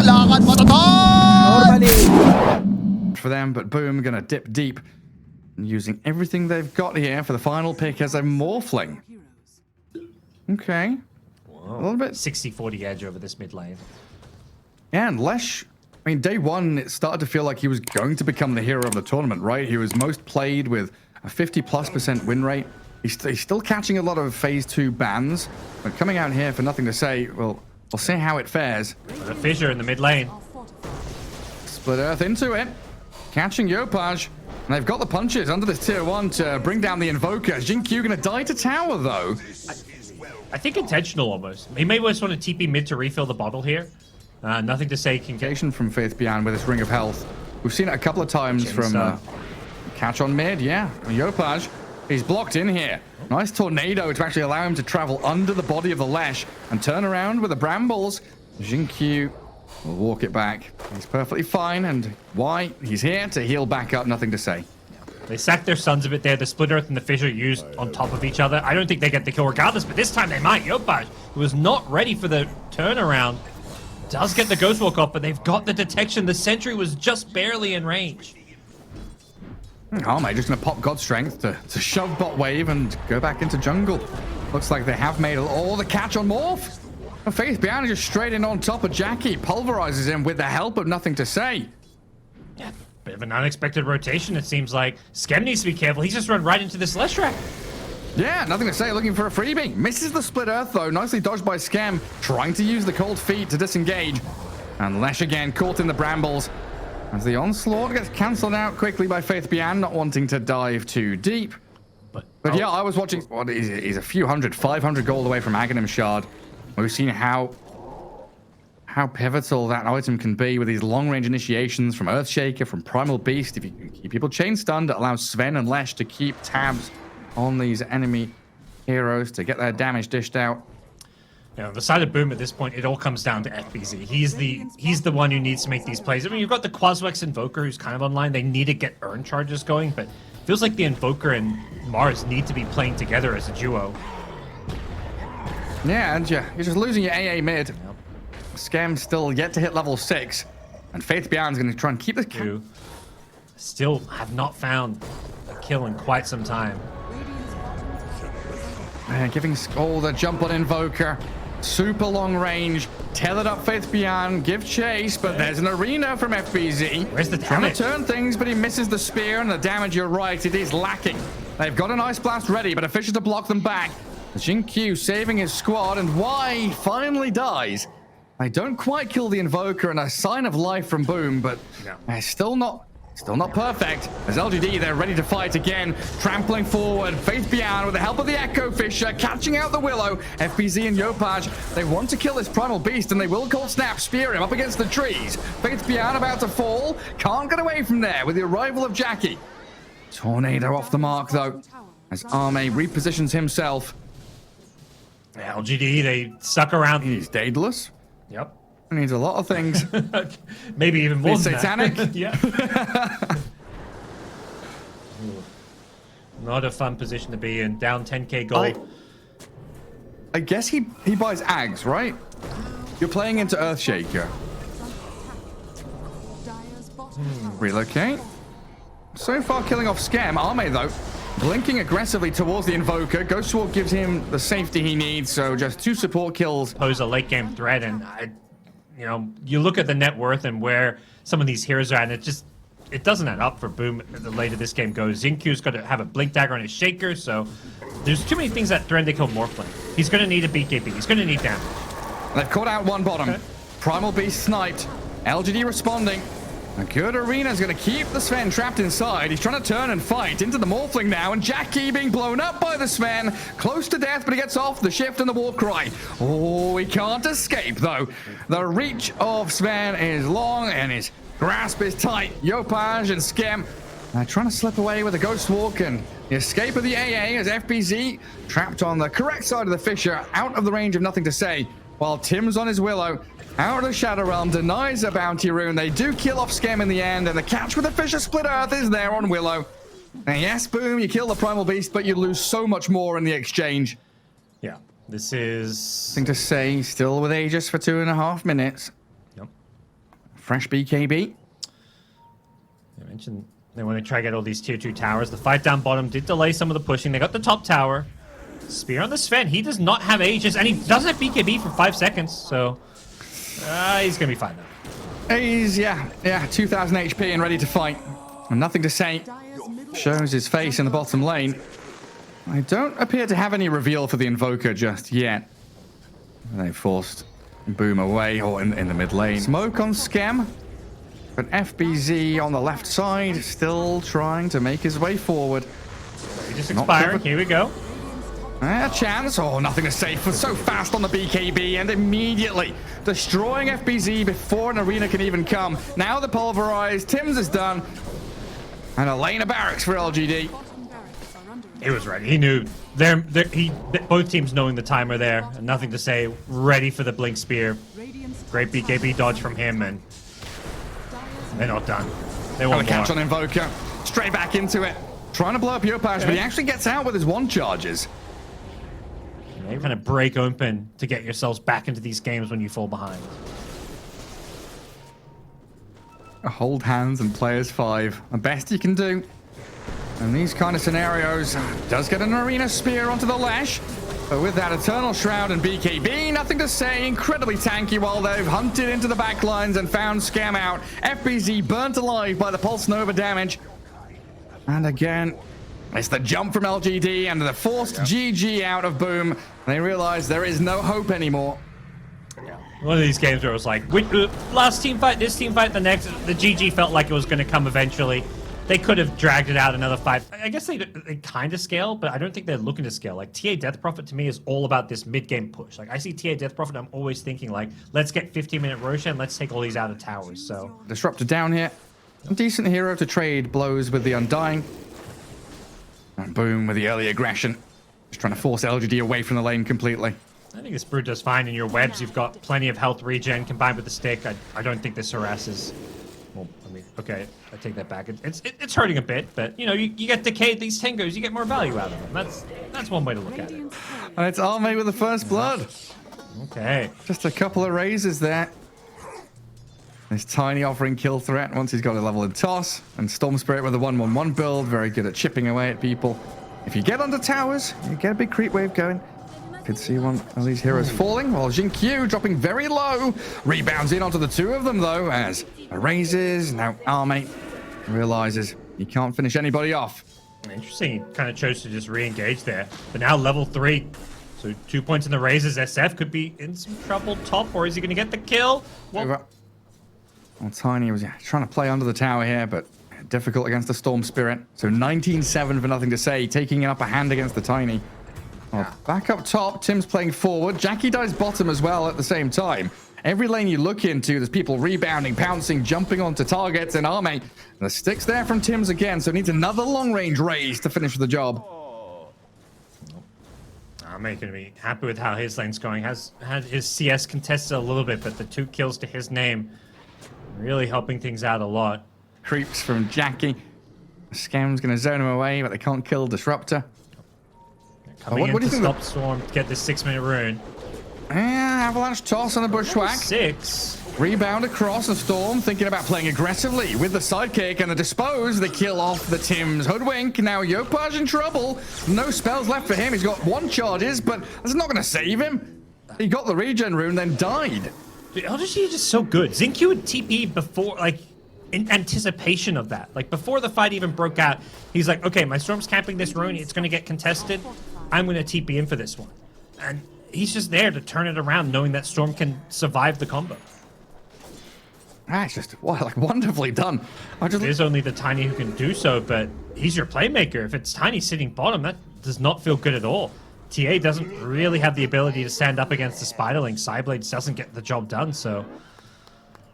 lakad matatot! Normally. For them, but Boom gonna dip deep. Using everything they've got here for the final pick as a Morphling. Okay. Whoa. A little bit 60-40 edge over this mid lane. Yeah, and Lesh, I mean, day one, it started to feel like he was going to become the hero of the tournament, right? He was most played with a 50+% win rate. He's still catching a lot of phase 2 bans, but coming out here for nothing to say, well, we'll see how it fares. The fissure in the mid lane. Split Earth into it, catching Yopaj. And they've got the punches under this tier 1 to bring down the Invoker. Jinkyu gonna die to tower, though. I think intentional almost. He may just want to TP mid to refill the bottle here. Nothing to say can get From Faith Beyond with his Ring of Health. We've seen it a couple of times from catch on mid, yeah. Yopaj, he's blocked in here. Nice tornado to actually allow him to travel under the body of the Lesh and turn around with the brambles. Jinkyu will walk it back. He's perfectly fine, and why? He's here to heal back up, nothing to say. They sacked their sons a bit there. The Split Earth and the Fissure used on top of each other. I don't think they get the kill regardless, but this time they might. Yopaj, who was not ready for the turnaround, does get the Ghost Walk off, but they've got the detection. The Sentry was just barely in range. Arme just going to pop God Strength to shove bot wave and go back into jungle. Looks like they have made all the catch on Morph. And Faith Beyond just straight in on top of Jackie. Pulverizes him with the help of nothing to say. Yeah, bit of an unexpected rotation, it seems like. Scrim needs to be careful. He's just run right into this Leshrac. Yeah, nothing to say, looking for a freebie. Misses the Split Earth, though. Nicely dodged by Scam, trying to use the Cold Feet to disengage. And Lesh again caught in the brambles. As the onslaught gets cancelled out quickly by Faith Beyond, not wanting to dive too deep. But yeah, I was watching... What is it? He's a few hundred, 500 gold away from Aghanim Shard. We've seen how pivotal that item can be with these long-range initiations from Earthshaker, from Primal Beast. If you can keep people chain stunned, it allows Sven and Lesh to keep tabs on these enemy heroes to get their damage dished out. Yeah, the side of Boom at this point, it all comes down to FBZ. He's the one who needs to make these plays. I mean, you've got the Quaswex Invoker who's kind of online. They need to get earn charges going, but it feels like the Invoker and Mars need to be playing together as a duo. Yeah, and you're just losing your AA mid. Yep. Scam's still yet to hit level 6, and Faith Beyond's going to try and keep this. Still have not found a kill in quite some time. Giving Skull the jump on Invoker. Super long range. Tethered up Faith Beyond. Give chase, but there's an arena from FBZ. Where's the trying damage? to turn things, but he misses the spear, and the damage, you're right, it is lacking. They've got an Ice Blast ready, but a Fissure to block them back. Jinkyu saving his squad, and Y finally dies. They don't quite kill the Invoker, and a sign of life from Boom, but they're still not perfect. As LGD, they're ready to fight again. Trampling forward. Faith Beyond with the help of the Echo Fissure, catching out the Willow. FBZ and Yopaj, they want to kill this Primal Beast, and they will Cold Snap, spear him up against the trees. Faith Beyond about to fall. Can't get away from there with the arrival of Jackie. Tornado off the mark, though, as Arme repositions himself. LGD, they suck around. He's Daedalus. Yep. He needs a lot of things. Maybe even more He's than satanic. That. Yeah. Not a fun position to be in. Down 10k gold. I guess he buys Ags, right? You're playing into Earthshaker. Relocate. So far killing off Scam. Arme, though, blinking aggressively towards the Invoker. Ghost Walk gives him the safety he needs, so just 2 support kills. Pose a late game threat, and you look at the net worth and where some of these heroes are, and it doesn't add up for Boom the later this game goes. Zinkyu's got to have a Blink Dagger on his Shaker, so there's too many things that threaten to kill Morphling. He's going to need a BKB. He's going to need damage. They've caught out one bottom. Okay. Primal Beast sniped. LGD responding. A good arena is going to keep the Sven trapped inside. He's trying to turn and fight into the Morphling now, and Jackie being blown up by the Sven. Close to death, but he gets off the shift and the war cry. Oh, he can't escape, though. The reach of Sven is long, and his grasp is tight. Yopaj and Schem trying to slip away with a Ghost Walk, and the escape of the AA as FBZ trapped on the correct side of the Fissure, out of the range of nothing to say, while Tim's on his Willow. Out of the Shadow Realm, denies a bounty rune. They do kill off Schem in the end, and the catch with the Fissure Split Earth is there on Willow. And yes, Boom, you kill the Primal Beast, but you lose so much more in the exchange. Yeah, this is... Thing to say, still with Aegis for 2.5 minutes. Yep. fresh BKB. I mentioned they want to try to get all these tier 2 towers. The fight down bottom did delay some of the pushing. They got the top tower. Spear on the Sven. He does not have Aegis, and he doesn't have BKB for 5 seconds, so he's going to be fine now. He's, yeah, 2,000 HP and ready to fight. And nothing to say. Shows his face in the bottom lane. I don't appear to have any reveal for the Invoker just yet. They forced Boom away, or in the mid lane. Smoke on Scrim. But FBZ on the left side, still trying to make his way forward. Just expiring. Here we go. A chance. Oh, nothing to say. For so fast on the BKB and immediately destroying FBZ before an arena can even come. Now the pulverize. Tim's is done. And a lane of barracks for LGD. He was ready. He knew. Both teams knowing the timer there. And nothing to say. Ready for the Blink Spear. Great BKB dodge from him, and they're not done. They want catch on Invoker. Straight back into it. Trying to blow up Yopaj, but he actually gets out with his 1 charges. You kind of break open to get yourselves back into these games when you fall behind. Hold hands and play as 5. The best you can do. In these kind of scenarios, does get an arena spear onto the Lash. But with that Eternal Shroud and BKB, nothing to say. Incredibly tanky while they've hunted into the back lines and found Scam out. FBZ burnt alive by the Pulse Nova damage. And again, it's the jump from LGD and the forced GG out of Boom. They realize there is no hope anymore. One of these games where it was like, last team fight, this team fight, the next. The GG felt like it was going to come eventually. They could have dragged it out another 5. I guess they kind of scale, but I don't think they're looking to scale. Like, TA Death Prophet to me is all about this mid-game push. Like, I see TA Death Prophet, I'm always thinking, like, let's get 15-minute Roshan, let's take all these out of towers, so. Disruptor down here. A decent hero to trade blows with the Undying. And Boom with the early aggression. Just trying to force LGD away from the lane completely. I think this Brood does fine in your webs. You've got plenty of health regen combined with the stick. I don't think this harasses. Well, I mean, okay, I take that back. It's hurting a bit, but you know, you get decayed these Tengos, you get more value out of them. That's one way to look at it. And it's Arme with the first blood. Okay. Just a couple of raises there. This Tiny offering kill threat once he's got a level in toss. And Storm Spirit with a 1-1-1 build, very good at chipping away at people. If you get onto towers, you get a big creep wave going. Could see one of these heroes falling, while Jinkyu dropping very low. Rebounds in onto the 2 of them, though, as raises. Now Arme realizes he can't finish anybody off. Interesting. He kind of chose to just re-engage there. But now level 3. So 2 points in the raises. SF could be in some trouble top, or is he going to get the kill? Well, Tiny was trying to play under the tower here, but difficult against the Storm Spirit. So 19-7 for nothing to say, taking an upper hand against the Tiny. Well, back up top, Tim's playing forward. Jackie dies bottom as well at the same time. Every lane you look into, there's people rebounding, pouncing, jumping onto targets, and Arme. The stick's there from Tim's again, so needs another long-range raise to finish the job. Arme going to be happy with how his lane's going. Has had his CS contested a little bit, but the 2 kills to his name really helping things out a lot. Creeps from Jackie. Scam's going to zone him away, but they can't kill Disruptor. Coming in to stop Storm to get this 6-minute rune. Avalanche toss on a bushwhack. 6. Rebound across the Storm, thinking about playing aggressively with the sidekick and the dispose. They kill off the Tim's hoodwink. Now Yopaj in trouble. No spells left for him. He's got 1 charges, but that's not going to save him. He got the regen rune, then died. Dude, LGD is just so good. Xinkyu would TP before, like, in anticipation of that. Like, before the fight even broke out, he's like, okay, my Storm's camping this rune. It's going to get contested. I'm going to TP in for this one. And he's just there to turn it around, knowing that Storm can survive the combo. It's just like wonderfully done. It is only the Tiny who can do so, but he's your playmaker. If it's Tiny sitting bottom, that does not feel good at all. TA doesn't really have the ability to stand up against the Spiderling. Cyblades doesn't get the job done, so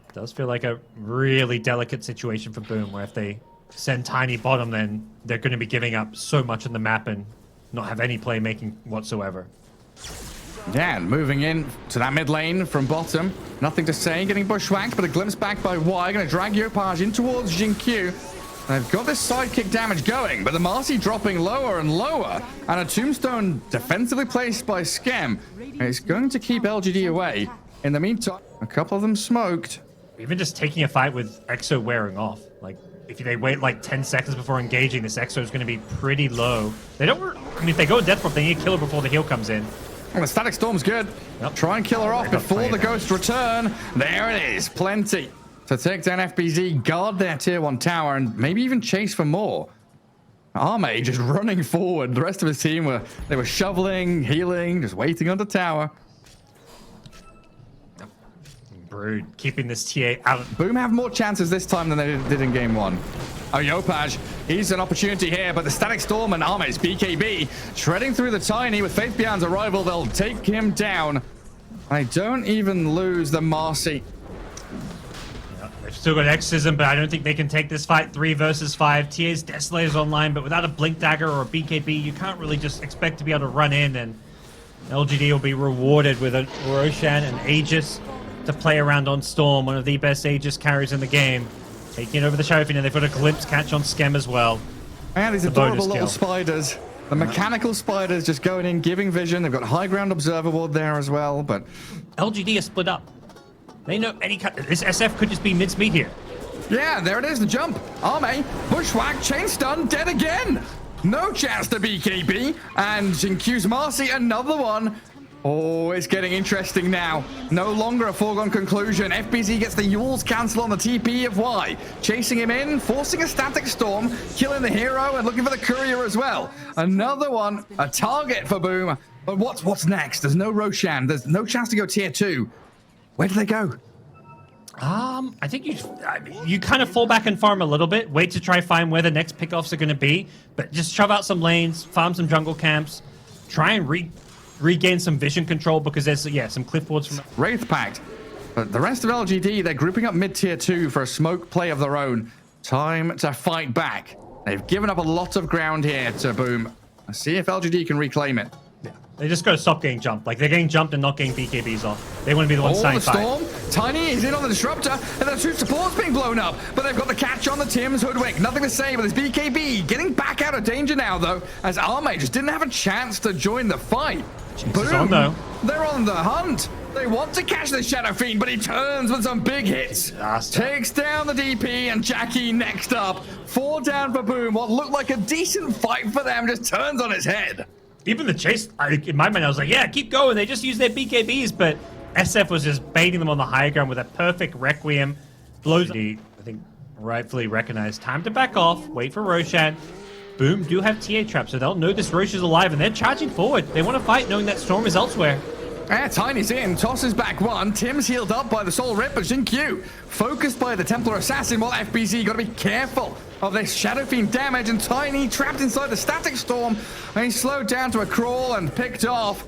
it does feel like a really delicate situation for Boom, where if they send Tiny bottom, then they're going to be giving up so much on the map and not have any playmaking whatsoever. Yeah, and moving in to that mid lane from bottom. Nothing to say, getting bushwhacked, but a glimpse back by Y. Going to drag Yopaj in towards Jinkyu. They've got this sidekick damage going, but the Marcy dropping lower and lower. And a tombstone defensively placed by Scam. It's going to keep LGD away. In the meantime, a couple of them smoked. even just taking a fight with Exo wearing off. Like, if they wait like 10 seconds before engaging, this Exo is going to be pretty low. They don't... I mean, if they go Death Prop, they need to kill her before the heal comes in. Well, the Static Storm's good. Yep. Try and kill her off before the Ghost return. There it is. Plenty to take down FBZ, guard their tier 1 tower, and maybe even chase for more. Arme just running forward. The rest of his team were shoveling, healing, just waiting on the tower. Brood keeping this TA out. Boom have more chances this time than they did in game 1. Oh, Yopaj, he's an opportunity here, but the Static Storm and Arme's BKB shredding through the Tiny. With Faith Beyond's arrival, they'll take him down. They don't even lose the Marcy. Yeah, they've still got Exorcism, but I don't think they can take this fight 3 versus 5. TA's Desolator's online, but without a Blink Dagger or a BKB, you can't really just expect to be able to run in, and LGD will be rewarded with a Roshan and Aegis to play around on Storm, one of the best Aegis carries in the game. Taking over the Shadow Fiend, and they've got a glimpse catch on Schem as well. And these adorable little spiders. The mechanical spiders just going in, giving vision. They've got high ground observer ward there as well, but... LGD is split up. They know this SF could just be mincemeat here. Yeah, there it is, the jump. Arme, bushwhack, chain stun, dead again. No chance to BKB. And Jinkyu's Marcy, another one. Oh, it's getting interesting now. No longer a foregone conclusion. FBZ gets the Yule's cancel on the TP of Y. Chasing him in, forcing a Static Storm, killing the hero, and looking for the courier as well. Another one, a target for Boom. But what's next? There's no Roshan. There's no chance to go tier 2. Where do they go? I think you kind of fall back and farm a little bit. Wait to try find where the next pickoffs are going to be. But just shove out some lanes, farm some jungle camps, try and regain some vision control, because there's some cliffboards from Wraith Pact. But the rest of LGD, they're grouping up mid tier 2 for a smoke play of their own. Time to fight back. They've given up a lot of ground here to Boom. Let's see if LGD can reclaim it. Yeah. They just got to stop getting jumped. Like, they're getting jumped and not getting BKBs off. They want to be the ones starting fight. Storm. Tiny is in on the Disruptor, and the 2 supports being blown up. But they've got the catch on the Tim's Hoodwink. Nothing to say with his BKB. Getting back out of danger now, though, as Arme just didn't have a chance to join the fight. Boom. On, though. They're on the hunt. They want to catch the Shadow Fiend, but he turns with some big hits. Takes down the DP, and Jackie next up. 4 down for Boom. What looked like a decent fight for them just turns on his head. Even the chase, in my mind, I was like, yeah, keep going. They just use their BKBs, but SF was just baiting them on the high ground with a perfect Requiem. Blows, I think, rightfully recognized. Time to back off. Wait for Roshan. Boom do have TA traps, so they'll know this Rosh is alive, and they're charging forward. They want to fight, knowing that Storm is elsewhere. Tiny's in, tosses back one. Tim's healed up by the Soul Rip, but Jinq focused by the Templar Assassin, while FBZ got to be careful of this Shadow Fiend damage, and Tiny trapped inside the Static Storm, and he's slowed down to a crawl and picked off.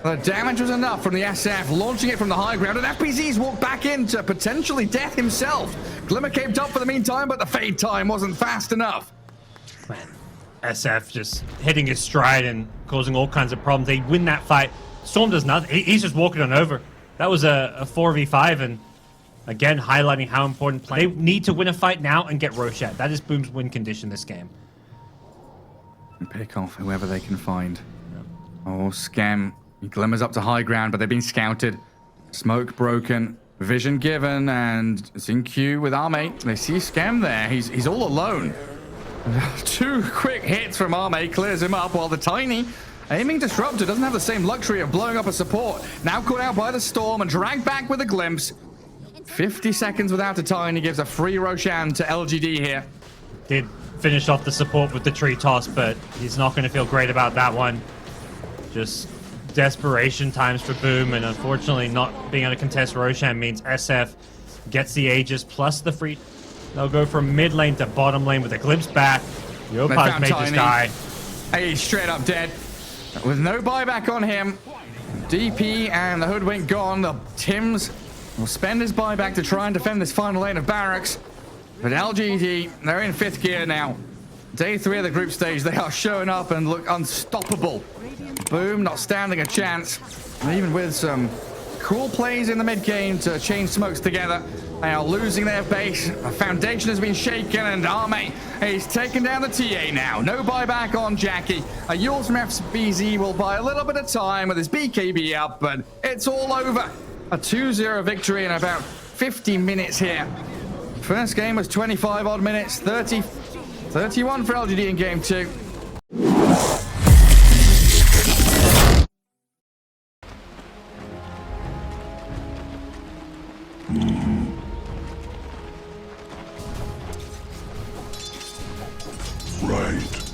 The damage was enough from the SF, launching it from the high ground, and FBZ's walked back into potentially death himself. Glimmer caped up for the meantime, but the fade time wasn't fast enough. Man, SF just hitting his stride and causing all kinds of problems. They win that fight. Storm does nothing. He's just walking on over. That was a 4v5, and again, highlighting how important they need to win a fight now and get Roshan. That is Boom's win condition this game. And pick off whoever they can find. Yep. Oh, Schem. He glimmers up to high ground, but they've been scouted. Smoke broken. Vision given, and Jinq with Arme. They see Schem there. He's all alone. 2 quick hits from Arme clears him up, while the Tiny aiming Disruptor doesn't have the same luxury of blowing up a support. Now caught out by the Storm and dragged back with a glimpse. 50 seconds without a Tiny gives a free Roshan to LGD here. Did finish off the support with the tree toss, but he's not going to feel great about that one. Just desperation times for Boom, and unfortunately not being able to contest Roshan means SF gets the Aegis plus the free. They'll go from mid lane to bottom lane with a glimpse back. Yopaj made this guy. He's straight up dead. With no buyback on him. DP and the Hoodwink gone. The Tims will spend his buyback to try and defend this final lane of barracks. But LGD, they're in 5th gear now. Day 3 of the group stage, they are showing up and look unstoppable. Boom, not standing a chance. And even with some cool plays in the mid game to chain smokes together, they are losing their base. The foundation has been shaken, and Arme, he's taken down the TA now. No buyback on Jackie. A Yules from FBZ will buy a little bit of time with his BKB up, but it's all over. A 2-0 victory in about 50 minutes here. First game was 25 odd minutes, 31 for LGD in game 2. Right.